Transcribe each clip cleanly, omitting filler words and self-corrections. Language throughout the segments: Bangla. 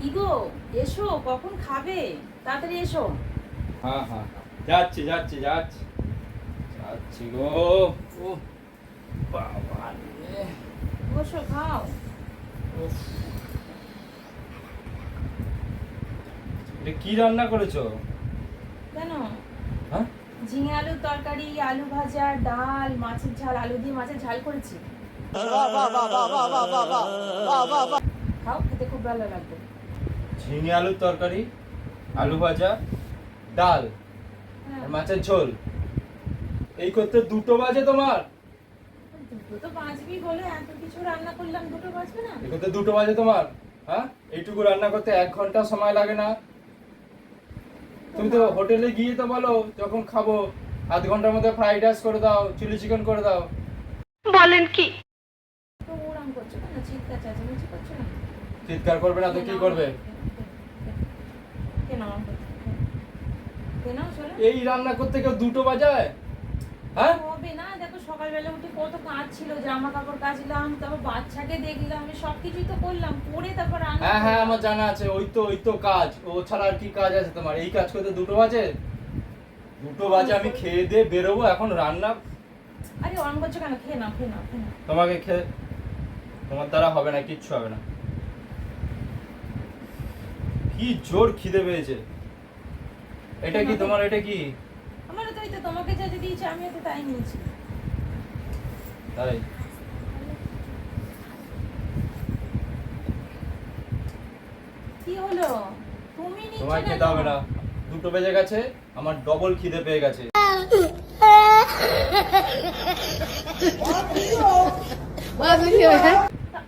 কি গো, এসো, কখন খাবে? তাড়াতাড়ি এসো। হ্যাঁ হ্যাঁ যাচ্ছি যাচ্ছি যাচ্ছি যাচ্ছি গো। ও বাবা রে। বসো, খাও। উফ। এটা কি রান্না করেছো? কেন? হ্যাঁ ঝিঙে আলুর তরকারি, আলু ভাজা, ডাল, মাছের ঝাল, আলু দিয়ে মাছের ঝাল করেছি। খাও, খেতে খুব ভালো লাগবে। ঝিঙে আলুর তরকারি, আলু ভাজা, ডাল হ্যাঁ। আর মাছের ঝোল। এই করতে 2টো বাজে তোমার? দুটো তো বাঁচবি বলে এত কিছু রান্না করলাম, দুটো বাঁচবে না? এই করতে 2টো বাজে তোমার? হ্যাঁ, এইটুকু রান্না করতে 1 ঘন্টা সময় লাগে না? তুমি তো হোটেলে গিয়ে তো বলো যখন খাবো আধ ঘন্টার মধ্যে ফ্রাইড রাইস করে দাও, চিলি চিকেন করে দাও। বলেন কি? তো ওরম করছো কেন? চিৎকার চেঁচামেচি করছো না? চিৎকার করবে না তো কি করবে? কেন ওরম করছো? কেন চলো? এই রান্না করতে কেউ 2টো বাজায়? হ্যাঁ, হবে না, দেখো সকালবেলা উঠে কত কাজ ছিল, জামা কাপড় কাচলাম, তারপর বাচ্চাকে দেখলাম, আমি সবকিছুই তো করলাম, করে তারপর রান্না হ্যাঁ হ্যাঁ করলাম। আমার জানা আছে। ওই তো কাজ। ও ছাড়া আর কি কাজ আছে তোমার? এই কাজ করতে 2টো বাজে? 2টো বাজে আমি খেয়ে দিয়ে বেরোবো, এখন রান্না? আরে ওরম করছো কেন? খেয়ে নাও, খেয়ে নাও, খেয়ে নাও। তোমাকে খেয়ে তোমার দ্বারা হবে না, কিচ্ছু হবে না। কি জোর খিদে পেয়েছে। এটা কি তোমার? এটা কি? আমারও তো এই তো তোমাকে যা দিয়েছি আমিও তো তাই নিয়েছি। তাই? কি হলো? তুমি নিচ্ছ তোমায় না খেতে হবে না, 2টো বেজে গেছে, আমার ডবল খিদে পেয়ে গেছে।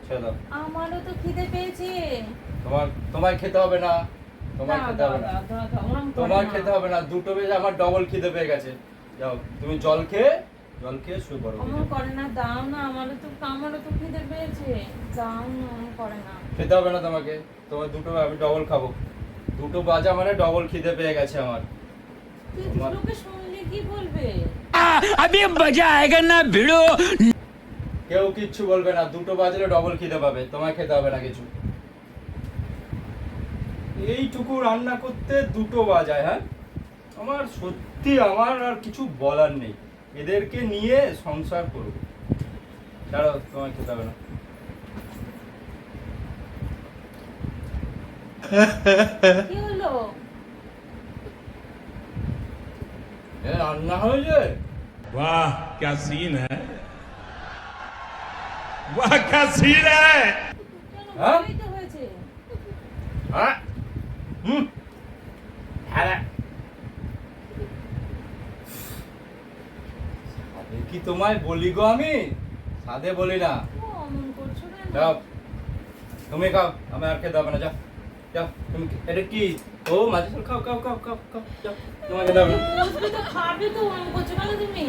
ছেড়ে দাও। আমারও তো খিদে পেয়েছে। তোমায় খেতে হবে না, তোমায় দাও, খেতে দাও, হবে না, দাও, দাও, দাও, ওরম করো তোমার না। খেতে হবে না। 2টো বেজে আমার ডবল খিদে পেয়ে গেছে। যাও তুমি জল খেয়ে শুয়ে পড়ো। অমন করে না, দাও না, আমারও তো খিদে পেয়েছে। দাও না, অমন করে না। খেতে হবে না তোমাকে, তোমার 2টো আমি ডবল খাবো। 2টো বাজা মানে ডবল খিদে পেয়ে গেছে আমার। তুই তোমার- লোকে শুনলে কি বলবে? अभी मजा आएगा ना भिड़ो। কেউ কিচ্ছু বলবে না, 2টো বাজলে ডবল খিদে পাবে, তোমায় খেতে হবে না কিছু। এইটুকু রান্না করতে 2টো বাজায়? হ্যাঁ, আমার সত্যি আমার আর কিছু বলার নেই। এদেরকে নিয়ে সংসার করবো। ছাড়ো, তোমায় খেতে হবে না। কি হলো? রান্না হয়েছে? वाह क्या सीन है, वाह क्या सीन है। কেন? হ্যাঁ? ভালোই তো হয়েছে। হ্যাঁ, হুম, হ্যাঁ। সাধে কি তোমায় বলি গো? আমি সাধে বলি না। ও, অমন করছো কেন? যাও, তুমি খাও, আমি আর খেতে হবে না। যাও যাও, তুমি এটা কি? ও মাঝে খাও খাও খাও খাও খাও, যাও, তোমাকে খেতে হবে না। বসবে তো, খাবে তো, অমন করছো কেন তুমি?